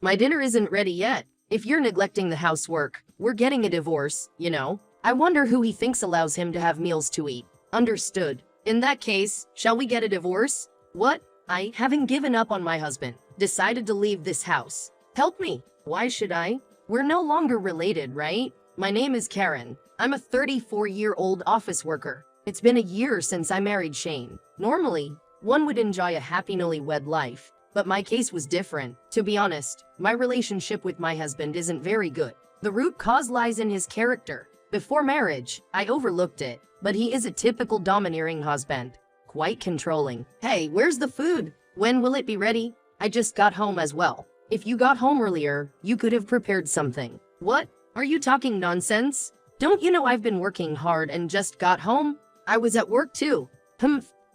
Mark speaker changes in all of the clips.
Speaker 1: My dinner isn't ready yet. If you're neglecting the housework, we're getting a divorce, you know? I wonder who he thinks allows him to have meals to eat. Understood. In that case, shall we get a divorce? What? I, having given up on my husband, decided to leave this house. Help me. Why should I? We're no longer related, right? My name is Karen. I'm a 34-year-old office worker. It's been a year since I married Shane. Normally, one would enjoy a happy newlywed life, but my case was different. To be honest, my relationship with my husband isn't very good. The root cause lies in his character. Before marriage, I overlooked it, but he is a typical domineering husband. Quite controlling. Hey, where's the food? When will it be ready? I just got home as well. If you got home earlier, you could have prepared something. What? Are you talking nonsense? Don't you know I've been working hard and just got home? I was at work too.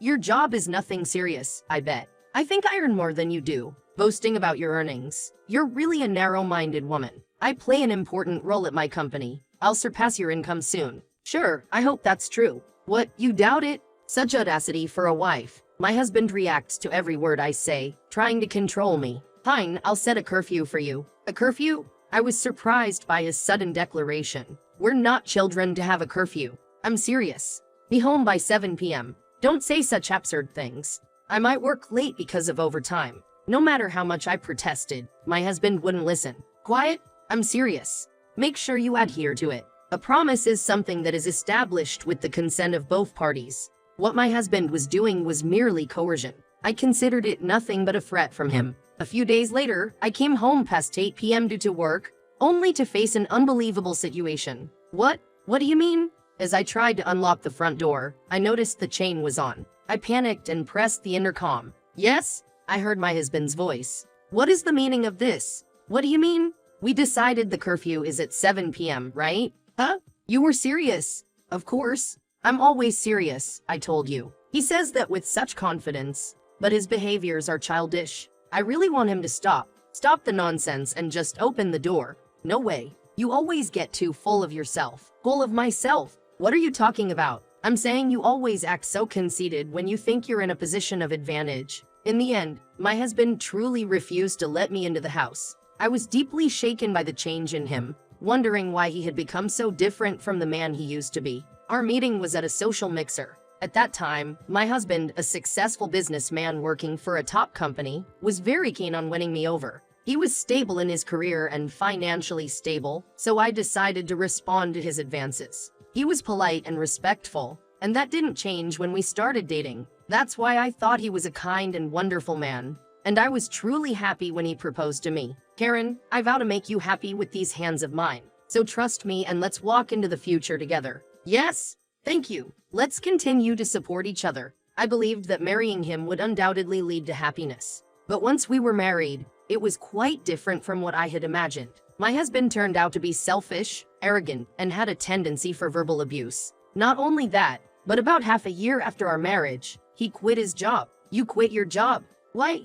Speaker 1: Your job is nothing serious, I bet. I think I earn more than you do, boasting about your earnings. You're really a narrow-minded woman. I play an important role at my company. I'll surpass your income soon. Sure, I hope that's true. What, you doubt it? Such audacity for a wife. My husband reacts to every word I say, trying to control me. Fine, I'll set a curfew for you. A curfew? I was surprised by his sudden declaration. We're not children to have a curfew. I'm serious. Be home by 7 p.m. Don't say such absurd things. I might work late because of overtime. No matter how much I protested, my husband wouldn't listen. Quiet? I'm serious. Make sure you adhere to it. A promise is something that is established with the consent of both parties. What my husband was doing was merely coercion. I considered it nothing but a threat from him. A few days later, I came home past 8 p.m. due to work, only to face an unbelievable situation. What? What do you mean? As I tried to unlock the front door, I noticed the chain was on. I panicked and pressed the intercom. Yes? I heard my husband's voice. What is the meaning of this? What do you mean? We decided the curfew is at 7 p.m., right? Huh? You were serious? Of course. I'm always serious, I told you. He says that with such confidence, but his behaviors are childish. I really want him to stop. Stop the nonsense and just open the door. No way. You always get too full of yourself. Full of myself? What are you talking about? I'm saying you always act so conceited when you think you're in a position of advantage. In the end, my husband truly refused to let me into the house. I was deeply shaken by the change in him, wondering why he had become so different from the man he used to be. Our meeting was at a social mixer. At that time, my husband, a successful businessman working for a top company, was very keen on winning me over. He was stable in his career and financially stable, so I decided to respond to his advances. He was polite and respectful, and that didn't change when we started dating. That's why I thought he was a kind and wonderful man, and I was truly happy when he proposed to me. Karen, I vow to make you happy with these hands of mine, so trust me and let's walk into the future together. Yes, thank you. Let's continue to support each other. I believed that marrying him would undoubtedly lead to happiness. But once we were married, it was quite different from what I had imagined. My husband turned out to be selfish, arrogant, and had a tendency for verbal abuse. Not only that, but about half a year after our marriage, he quit his job. You quit your job? Why?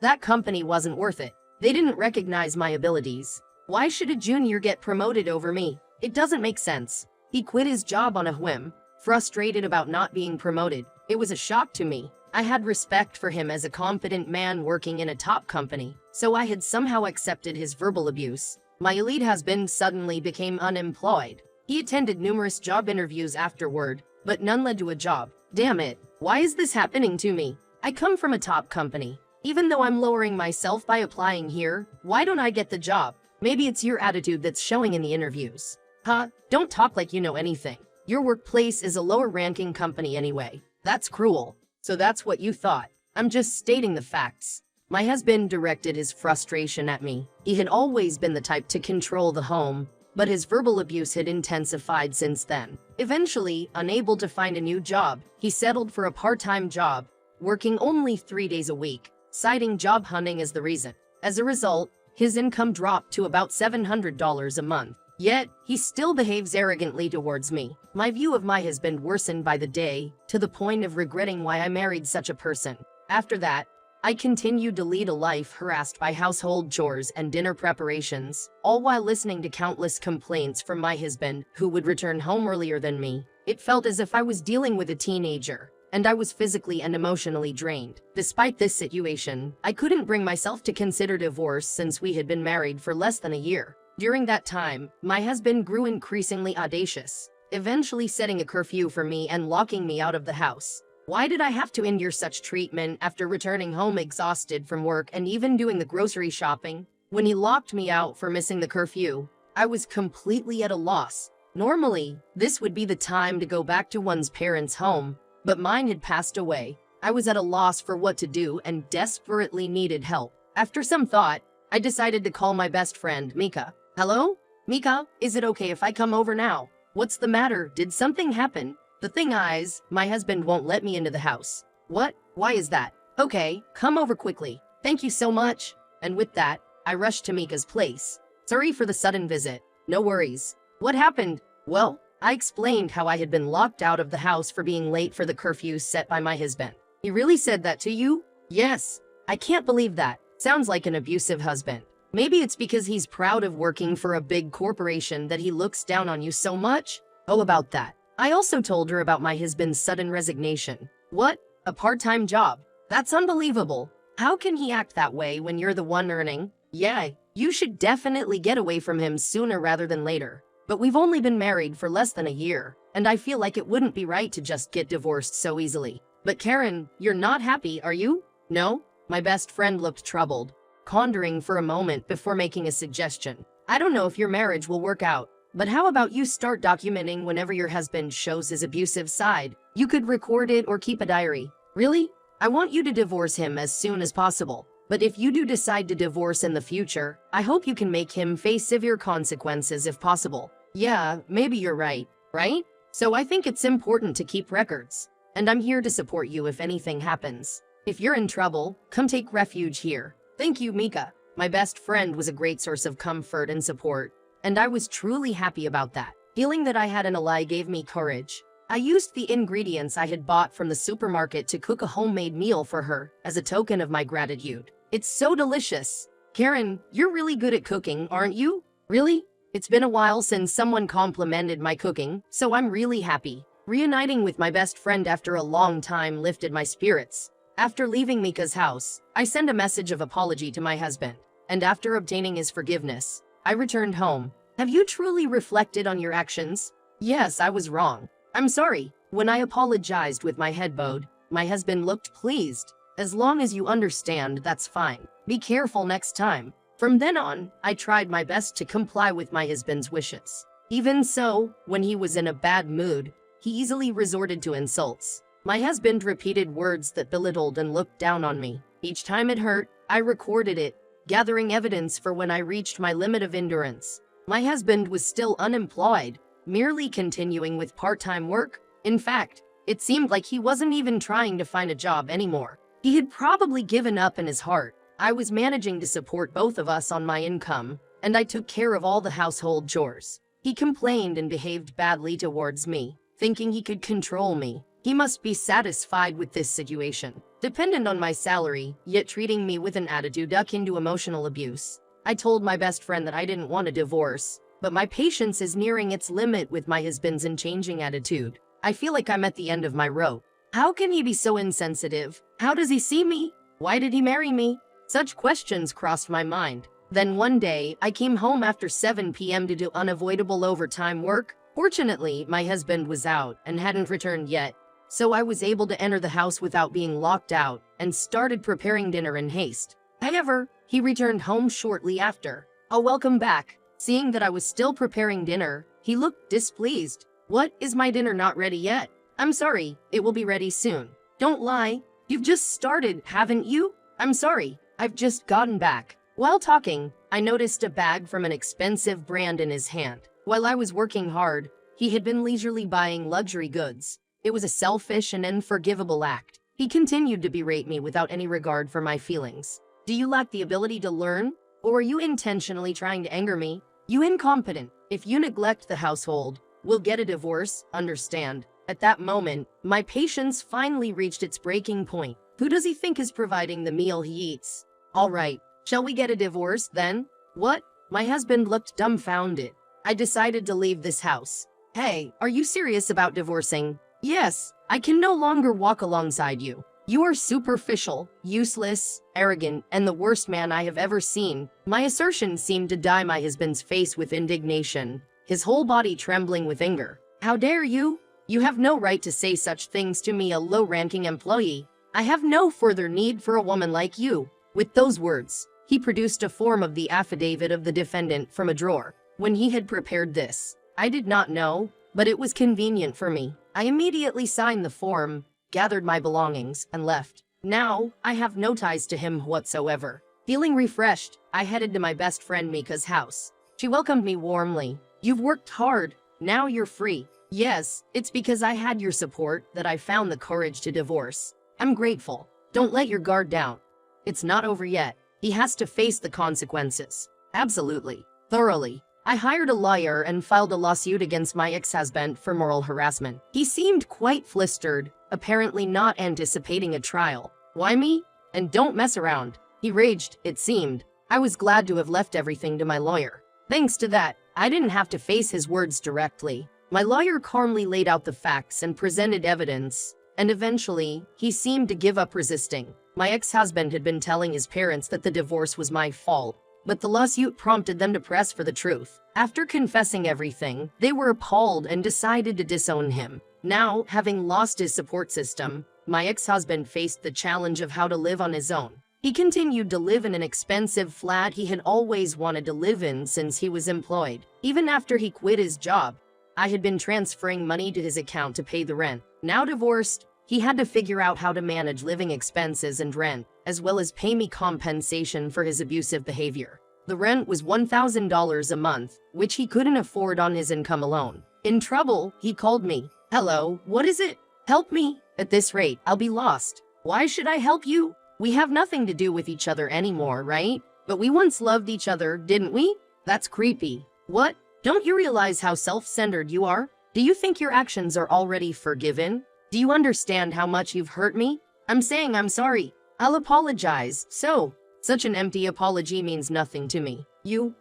Speaker 1: That company wasn't worth it. They didn't recognize my abilities. Why should a junior get promoted over me? It doesn't make sense. He quit his job on a whim, frustrated about not being promoted. It was a shock to me. I had respect for him as a competent man working in a top company, so I had somehow accepted his verbal abuse. My elite husband suddenly became unemployed. He attended numerous job interviews afterward, but none led to a job. Damn it, why is this happening to me? I come from a top company. Even though I'm lowering myself by applying here, why don't I get the job? Maybe it's your attitude that's showing in the interviews. Huh? Don't talk like you know anything. Your workplace is a lower-ranking company anyway. That's cruel. So that's what you thought. I'm just stating the facts. My husband directed his frustration at me. He had always been the type to control the home, but his verbal abuse had intensified since then. Eventually, unable to find a new job, he settled for a part-time job, working only 3 days a week, citing job hunting as the reason. As a result, his income dropped to about $700 a month. Yet, he still behaves arrogantly towards me. My view of my husband worsened by the day, to the point of regretting why I married such a person. After that, I continued to lead a life harassed by household chores and dinner preparations, all while listening to countless complaints from my husband, who would return home earlier than me. It felt as if I was dealing with a teenager, and I was physically and emotionally drained. Despite this situation, I couldn't bring myself to consider divorce since we had been married for less than a year. During that time, my husband grew increasingly audacious, eventually setting a curfew for me and locking me out of the house. Why did I have to endure such treatment after returning home exhausted from work and even doing the grocery shopping? When he locked me out for missing the curfew, I was completely at a loss. Normally, this would be the time to go back to one's parents' home, but mine had passed away. I was at a loss for what to do and desperately needed help. After some thought, I decided to call my best friend, Mika. Hello? Mika, is it okay if I come over now? What's the matter? Did something happen? The thing is, my husband won't let me into the house. What? Why is that? Okay, come over quickly. Thank you so much. And with that, I rushed to Mika's place. Sorry for the sudden visit. No worries. What happened? Well, I explained how I had been locked out of the house for being late for the curfew set by my husband. He really said that to you? Yes. I can't believe that. Sounds like an abusive husband. Maybe it's because he's proud of working for a big corporation that he looks down on you so much? Oh, about that. I also told her about my husband's sudden resignation. What? A part-time job? That's unbelievable. How can he act that way when you're the one earning? Yeah, you should definitely get away from him sooner rather than later. But we've only been married for less than a year, and I feel like it wouldn't be right to just get divorced so easily. But Karen, you're not happy, are you? No? My best friend looked troubled, pondering for a moment before making a suggestion. I don't know if your marriage will work out, but how about you start documenting whenever your husband shows his abusive side? You could record it or keep a diary. Really? I want you to divorce him as soon as possible. But if you do decide to divorce in the future, I hope you can make him face severe consequences if possible. Yeah, maybe you're right, right? So I think it's important to keep records. And I'm here to support you if anything happens. If you're in trouble, come take refuge here. Thank you, Mika. My best friend was a great source of comfort and support, and I was truly happy about that. Feeling that I had an ally gave me courage. I used the ingredients I had bought from the supermarket to cook a homemade meal for her as a token of my gratitude. It's so delicious. Karen, you're really good at cooking, aren't you? Really? It's been a while since someone complimented my cooking, so I'm really happy. Reuniting with my best friend after a long time lifted my spirits. After leaving Mika's house, I sent a message of apology to my husband, and after obtaining his forgiveness, I returned home. Have you truly reflected on your actions? Yes, I was wrong. I'm sorry. When I apologized with my head bowed, my husband looked pleased. As long as you understand, that's fine. Be careful next time. From then on, I tried my best to comply with my husband's wishes. Even so, when he was in a bad mood, he easily resorted to insults. My husband repeated words that belittled and looked down on me. Each time it hurt, I recorded it, gathering evidence for when I reached my limit of endurance. My husband was still unemployed, merely continuing with part-time work. In fact, it seemed like he wasn't even trying to find a job anymore. He had probably given up in his heart. I was managing to support both of us on my income, and I took care of all the household chores. He complained and behaved badly towards me, thinking he could control me. He must be satisfied with this situation, dependent on my salary, yet treating me with an attitude akin to emotional abuse. I told my best friend that I didn't want a divorce, but my patience is nearing its limit with my husband's unchanging attitude. I feel like I'm at the end of my rope. How can he be so insensitive? How does he see me? Why did he marry me? Such questions crossed my mind. Then one day, I came home after 7 p.m. to do unavoidable overtime work. Fortunately, my husband was out and hadn't returned yet, so I was able to enter the house without being locked out and started preparing dinner in haste. However, he returned home shortly after. Oh, welcome back. Seeing that I was still preparing dinner, he looked displeased. What, is my dinner not ready yet? I'm sorry, it will be ready soon. Don't lie. You've just started, haven't you? I'm sorry, I've just gotten back. While talking, I noticed a bag from an expensive brand in his hand. While I was working hard, he had been leisurely buying luxury goods. It was a selfish and unforgivable act. He continued to berate me without any regard for my feelings. Do you lack the ability to learn? Or are you intentionally trying to anger me? You incompetent. If you neglect the household, we'll get a divorce, understand? At that moment, my patience finally reached its breaking point. Who does he think is providing the meal he eats? All right, shall we get a divorce then? What? My husband looked dumbfounded. I decided to leave this house. Hey, are you serious about divorcing? Yes, I can no longer walk alongside you. You are superficial, useless, arrogant, and the worst man I have ever seen. My assertion seemed to dye my husband's face with indignation, his whole body trembling with anger. How dare you? You have no right to say such things to me, a low-ranking employee. I have no further need for a woman like you. With those words, he produced a form of the affidavit of the defendant from a drawer. When he had prepared this, I did not know, but it was convenient for me. I immediately signed the form, gathered my belongings, and left. Now, I have no ties to him whatsoever. Feeling refreshed, I headed to my best friend Mika's house. She welcomed me warmly. You've worked hard. Now you're free. Yes, it's because I had your support that I found the courage to divorce. I'm grateful. Don't let your guard down. It's not over yet. He has to face the consequences. Absolutely. Thoroughly. I hired a lawyer and filed a lawsuit against my ex-husband for moral harassment. He seemed quite flustered, apparently not anticipating a trial. Why me? And don't mess around. He raged, it seemed. I was glad to have left everything to my lawyer. Thanks to that, I didn't have to face his words directly. My lawyer calmly laid out the facts and presented evidence, and eventually, he seemed to give up resisting. My ex-husband had been telling his parents that the divorce was my fault, but the lawsuit prompted them to press for the truth. After confessing everything, they were appalled and decided to disown him. Now, having lost his support system, my ex-husband faced the challenge of how to live on his own. He continued to live in an expensive flat he had always wanted to live in since he was employed. Even after he quit his job, I had been transferring money to his account to pay the rent. Now divorced, he had to figure out how to manage living expenses and rent, as well as pay me compensation for his abusive behavior. The rent was $1,000 a month, which he couldn't afford on his income alone. In trouble, he called me. Hello, what is it? Help me. At this rate, I'll be lost. Why should I help you? We have nothing to do with each other anymore, right? But we once loved each other, didn't we? That's creepy. What? Don't you realize how self-centered you are? Do you think your actions are already forgiven? Do you understand how much you've hurt me? I'm saying I'm sorry. I'll apologize. So, such an empty apology means nothing to me.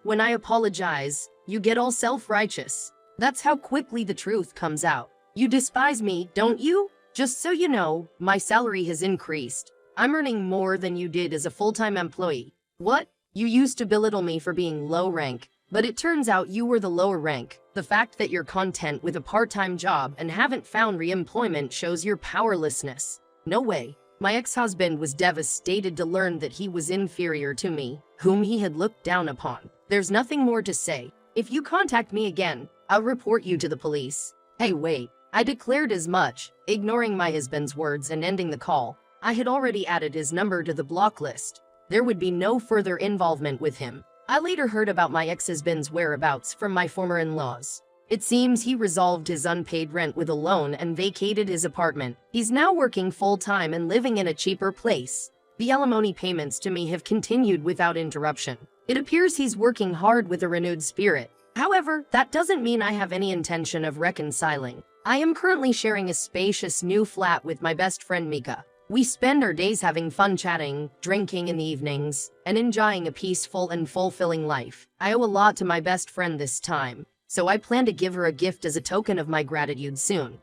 Speaker 1: When I apologize, you get all self-righteous. That's how quickly the truth comes out. You despise me, don't you? Just so you know, my salary has increased. I'm earning more than you did as a full-time employee. What? You used to belittle me for being low rank, but it turns out you were the lower rank. The fact that you're content with a part-time job and haven't found re-employment shows your powerlessness. No way. My ex-husband was devastated to learn that he was inferior to me, whom he had looked down upon. There's nothing more to say. If you contact me again, I'll report you to the police. Hey, wait. I declared as much, ignoring my husband's words and ending the call. I had already added his number to the block list. There would be no further involvement with him. I later heard about my ex-husband's whereabouts from my former in-laws. It seems he resolved his unpaid rent with a loan and vacated his apartment. He's now working full-time and living in a cheaper place. The alimony payments to me have continued without interruption. It appears he's working hard with a renewed spirit. However, that doesn't mean I have any intention of reconciling. I am currently sharing a spacious new flat with my best friend Mika. We spend our days having fun chatting, drinking in the evenings, and enjoying a peaceful and fulfilling life. I owe a lot to my best friend this time, so I plan to give her a gift as a token of my gratitude soon.